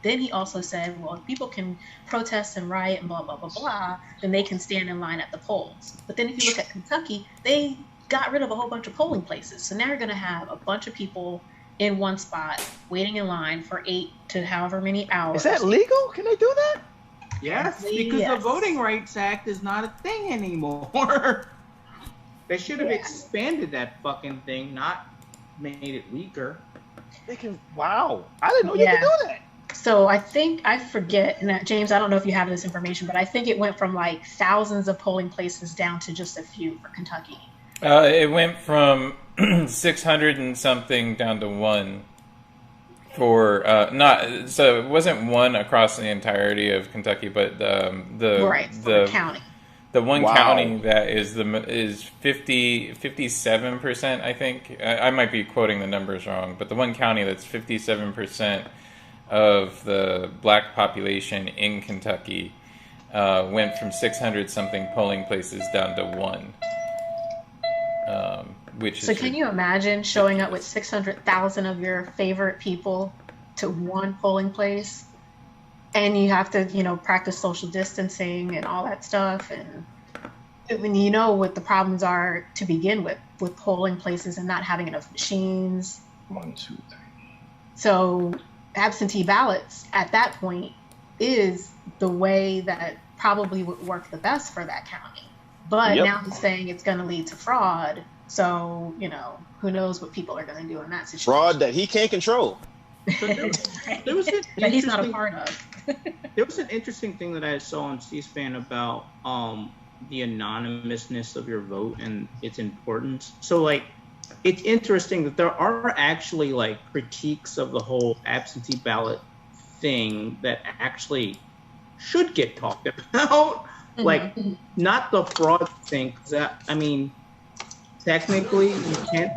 he also said, well, if people can protest and riot and blah, blah, blah, blah, then they can stand in line at the polls. But then if you look at Kentucky, they got rid of a whole bunch of polling places. So now you're going to have a bunch of people in one spot waiting in line for 8 to however many hours. Is that legal? Can they do that? Yes, because the Voting Rights Act is not a thing anymore. They should have expanded that fucking thing, not made it weaker. They can. Wow, I didn't know you could do that. So I forget, and James, I don't know if you have this information, but I think it went from like thousands of polling places down to just a few for Kentucky. It went from 600 and something down to 1 for so it wasn't 1 across the entirety of Kentucky, but the county. The one county that is 57%, I think. I might be quoting the numbers wrong, but the one county that's 57% of the black population in Kentucky went from 600 something polling places down to 1. So can you imagine showing up with 600,000 of your favorite people to one polling place? And you have to, practice social distancing and all that stuff. And when what the problems are to begin with polling places and not having enough machines. 1, 2, 3. So absentee ballots at that point is the way that probably would work the best for that county. But now he's saying it's going to lead to fraud. So, who knows what people are going to do in that situation. Fraud that he can't control. So there was that he's not a part of. There was an interesting thing that I saw on C-SPAN about the anonymousness of your vote and its importance. So, like, it's interesting that there are actually, like, critiques of the whole absentee ballot thing that actually should get talked about. Mm-hmm. Like, not the fraud thing, because, technically,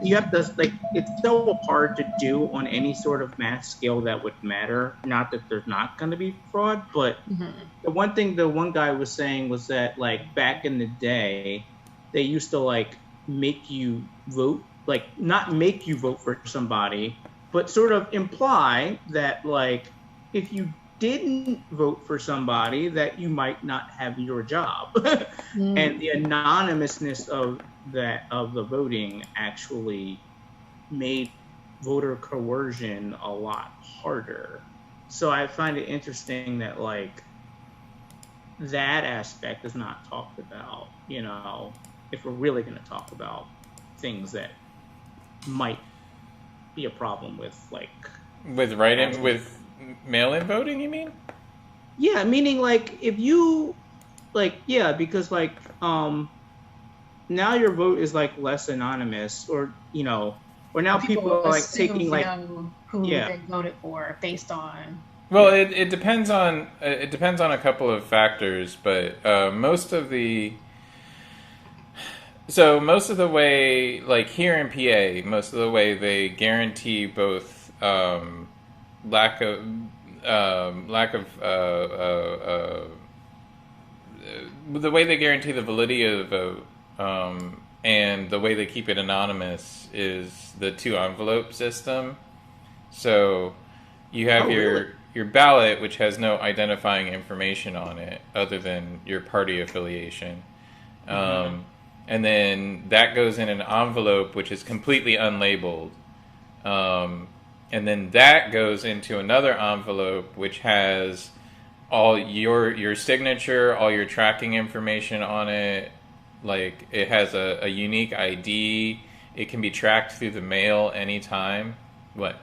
you have to, like, it's so hard to do on any sort of mass scale that would matter. Not that there's not going to be fraud, but the one thing the one guy was saying was that, like, back in the day, they used to, like, make you vote, like, not make you vote for somebody, but sort of imply that, like, if you didn't vote for somebody, that you might not have your job. And the anonymousness of the voting actually made voter coercion a lot harder. So I find it interesting that, like, that aspect is not talked about, if we're really going to talk about things that might be a problem with, like, with mail-in voting, you mean? Yeah, meaning, like, if you, like, because, like, now your vote is, like, less anonymous, or or now people are, like, taking, like, who they voted for based on. Well, it depends on a couple of factors, but most of the way, like here in PA, most of the way they guarantee both lack of the way they guarantee the validity of the vote, and the way they keep it anonymous is the 2 envelope system. So you have your ballot, which has no identifying information on it other than your party affiliation. And then that goes in an envelope which is completely unlabeled. And then that goes into another envelope which has all your signature, all your tracking information on it. Like, it has a unique ID. It can be tracked through the mail anytime. What?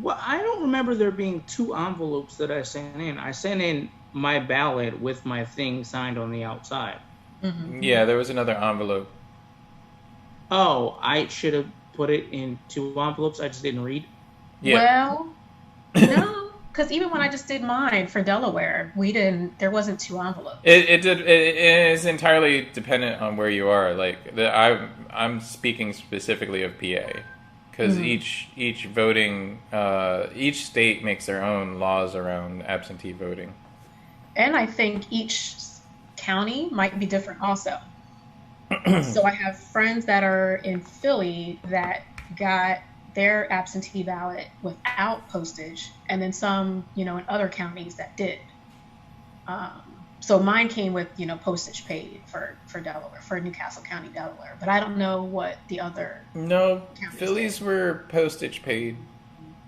Well, I don't remember there being 2 envelopes that I sent in. I sent in my ballot with my thing signed on the outside. Mm-hmm. Yeah, there was another envelope. Oh, I should have put it in 2 envelopes. I just didn't read. Yeah. Well, no, because even when I just did mine for Delaware, there wasn't 2 envelopes. It is entirely dependent on where you are. Like, I'm speaking specifically of PA, because each voting, each state makes their own laws around absentee voting. And I think each county might be different also. So I have friends that are in Philly that got their absentee ballot without postage, and then some, in other counties that did. So mine came with, postage paid for Delaware, for Newcastle County, Delaware. But I don't know what the other No, counties Phillies did. were postage paid.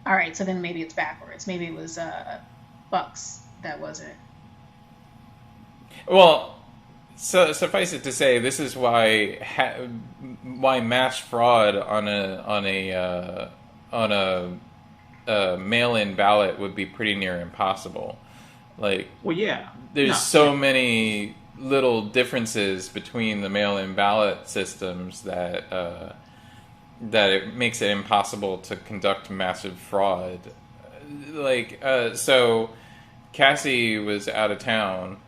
All right, so then maybe it's backwards. Maybe it was bucks that wasn't. Well, so suffice it to say, this is why mass fraud on a mail-in ballot would be pretty near impossible. Like, Well, yeah. there's so many little differences between the mail-in ballot systems that it makes it impossible to conduct massive fraud. Like, so Cassie was out of town.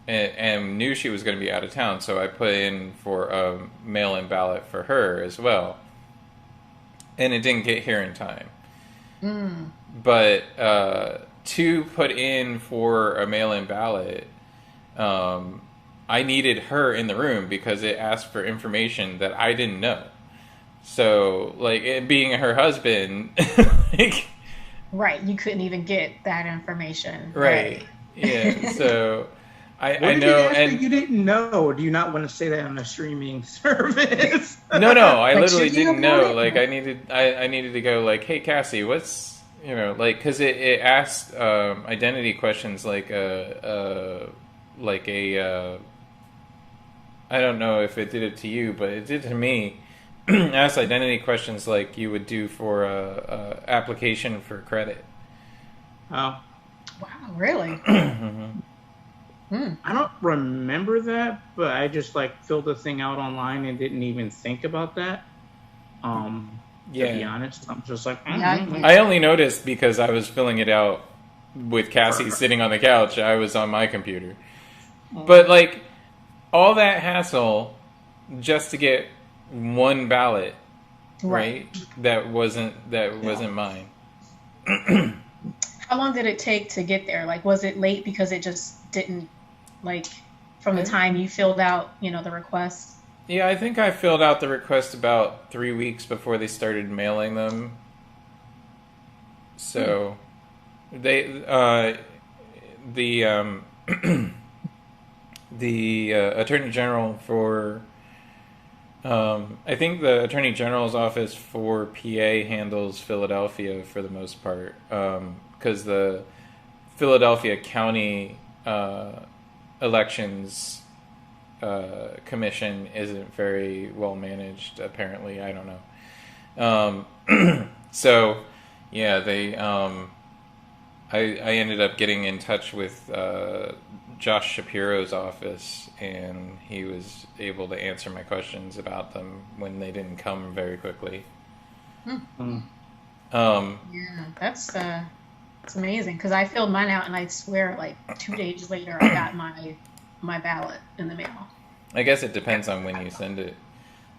And knew she was going to be out of town, so I put in for a mail-in ballot for her as well. And it didn't get here in time. But to put in for a mail-in ballot, I needed her in the room because it asked for information that I didn't know. So, like, it being her husband, like, Right, you couldn't even get that information. right. Yeah, so I What know, did and that you didn't know, or do you not want to say that on a streaming service? no, I Like, literally should you didn't know. upload it? Like, I needed to go, like, hey, Cassie, what's, like, because it asked identity questions like I don't know if it did it to you, but it did to me. It asked identity questions like you would do for a application for credit. Oh, Wow, really? I don't remember that, but I just filled the thing out online and didn't even think about that. To be honest, I'm just like, I only noticed because I was filling it out with Cassie sitting on the couch. I was on my computer. But, like, all that hassle just to get one ballot, right? That wasn't mine. How long did it take to get there? Like, was it late because it just didn't, like, from the time you filled out, the request? Yeah, I think I filled out the request about 3 weeks before they started mailing them. So, the Attorney General for, I think the Attorney General's office for PA handles Philadelphia for the most part, because the Philadelphia County elections commission isn't very well managed, apparently. I don't know. So, yeah, they. I ended up getting in touch with Josh Shapiro's office, and he was able to answer my questions about them when they didn't come very quickly. Yeah, that's amazing, because I filled mine out, and I swear, like, 2 days later, I got my ballot in the mail. I guess it depends on when you send it.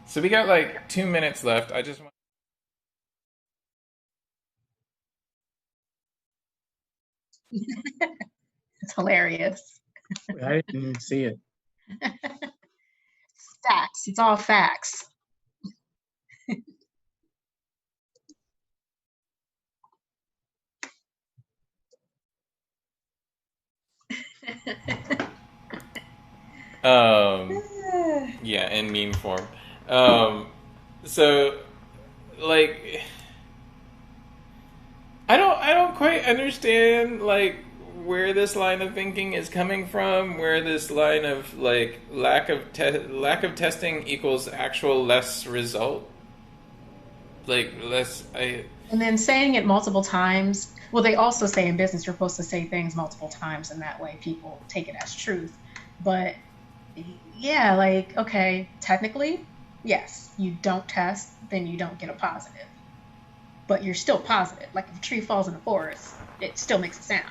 So we got like 2 minutes left. I just want. It's hilarious. I didn't even see it. Facts. It's all facts. Yeah, in meme form. So, like, I I don't quite understand like where this line of thinking is coming from. Where this line of like lack of testing equals actual less result. Like less. And then saying it multiple times. Well, they also say in business you're supposed to say things multiple times, and that way people take it as truth. But yeah, like, okay, technically, yes, you don't test, then you don't get a positive. But you're still positive. Like if a tree falls in the forest, it still makes a sound.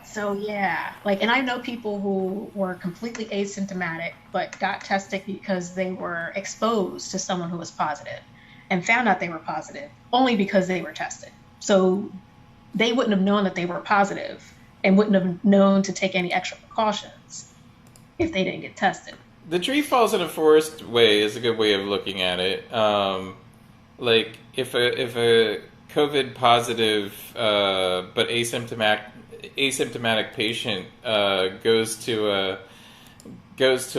So yeah, like, and I know people who were completely asymptomatic but got tested because they were exposed to someone who was positive and found out they were positive only because they were tested. So they wouldn't have known that they were positive and wouldn't have known to take any extra precautions if they didn't get tested. The tree falls in a forest way is a good way of looking at it. Like if a COVID positive but asymptomatic patient goes to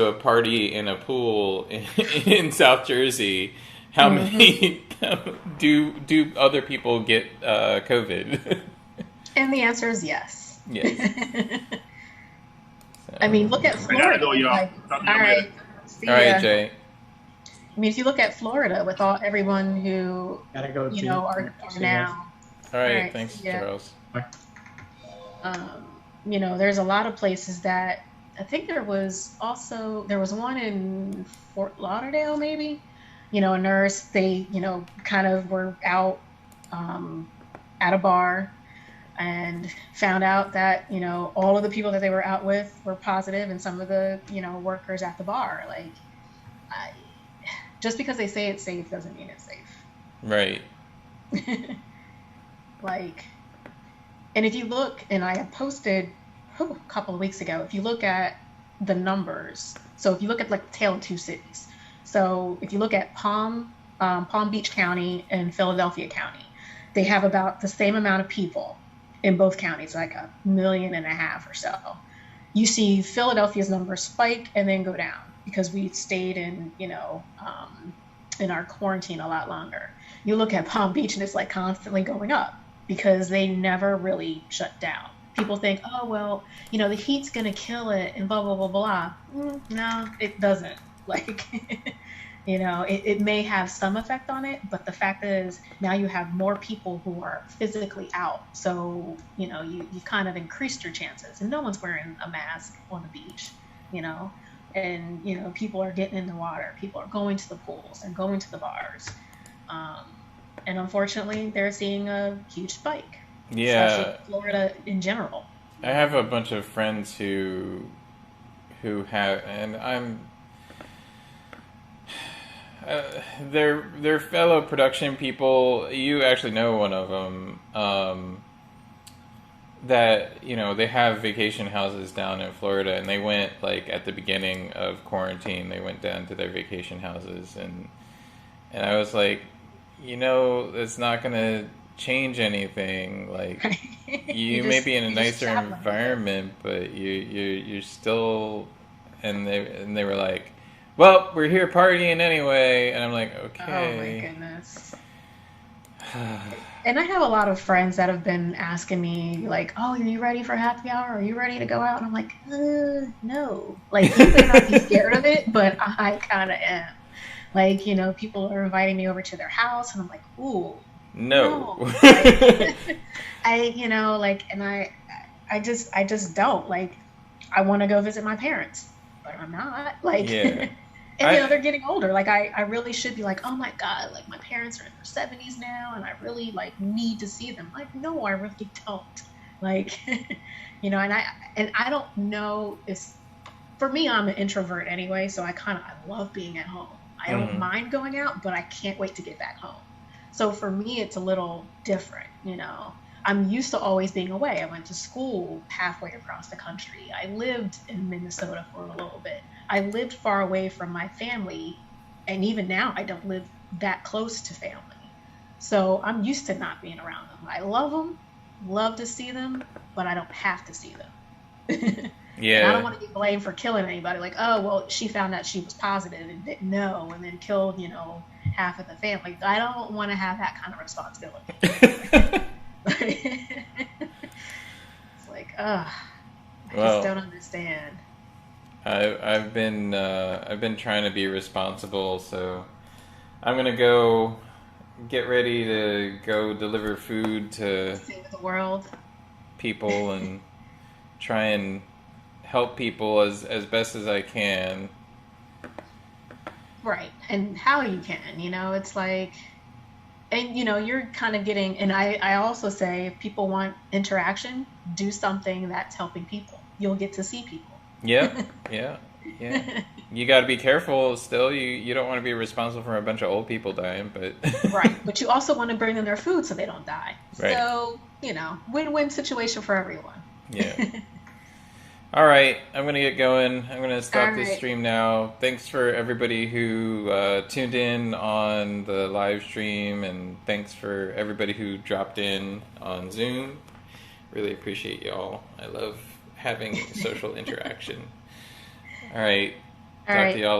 a party in a pool in South Jersey, how many do other people get COVID? And the answer is yes. Yes. So. I mean, look at Florida. I gotta go, y'all. Like, all right. See All right, ya. Jay. I mean, if you look at Florida with everyone who Gotta go. are now. All right, All right, thanks, yeah. Charles. There's a lot of places that I think there was one in Fort Lauderdale, maybe. A nurse, they, kind of were out at a bar and found out that, all of the people that they were out with were positive, and some of the, workers at the bar. Like, just because they say it's safe doesn't mean it's safe. Right. Like, and if you look, and I had posted a couple of weeks ago, if you look at the numbers, so if you look at like Tale of Two Cities, so if you look at Palm Beach County and Philadelphia County, they have about the same amount of people in both counties, like 1.5 million or so. You see Philadelphia's numbers spike and then go down because we stayed in, in our quarantine a lot longer. You look at Palm Beach and it's like constantly going up because they never really shut down. People think, oh, well, the heat's going to kill it and blah, blah, blah, blah. No, it doesn't. Like, it may have some effect on it, but the fact is now you have more people who are physically out. So, you kind of increased your chances, and no one's wearing a mask on the beach, and, people are getting in the water. People are going to the pools and going to the bars. And unfortunately, they're seeing a huge spike. Yeah. Especially Florida in general. I have a bunch of friends who have, and I'm, they're fellow production people. You actually know one of them. That they have vacation houses down in Florida, and they went like at the beginning of quarantine. They went down to their vacation houses, and I was like, it's not gonna change anything. Like you may be in a nicer environment, but you're still. And they were like, well, we're here partying anyway, and I'm like, okay. Oh my goodness. And I have a lot of friends that have been asking me, like, oh, are you ready for happy hour? Are you ready to go out? And I'm like, no. Like, you may not be scared of it, but I kind of am. Like, people are inviting me over to their house, and I'm like, ooh. No. Like, I just don't. Like, I want to go visit my parents, but I'm not. Like, yeah. And they're getting older. Like, I really should be like, oh my God, like my parents are in their 70s now, and I really like need to see them. Like, no, I really don't. Like, and I don't know if, for me, I'm an introvert anyway, so I love being at home. I don't mind going out, but I can't wait to get back home. So for me, it's a little different, I'm used to always being away. I went to school halfway across the country. I lived in Minnesota for a little bit. I lived far away from my family, and even now I don't live that close to family. So I'm used to not being around them. I love them, love to see them, but I don't have to see them. Yeah. And I don't want to get blamed for killing anybody. Like, oh, well, she found out she was positive and didn't know, and then killed, half of the family. I don't want to have that kind of responsibility. It's like, ugh, I just don't understand. I've been trying to be responsible, so I'm gonna go get ready to go deliver food to Save the world. people and try and help people as best as I can. Right. And how you can, it's like, and you're kind of getting, and I also say if people want interaction, do something that's helping people. You'll get to see people. Yeah. You got to be careful still. You don't want to be responsible for a bunch of old people dying, but right. But you also want to bring them their food so they don't die. Right. So, win-win situation for everyone. Yeah. All right, I'm going to get going. I'm going to stop this right. stream now. Thanks for everybody who tuned in on the live stream, and thanks for everybody who dropped in on Zoom. Really appreciate y'all. I love having social interaction. All right. Talk to y'all.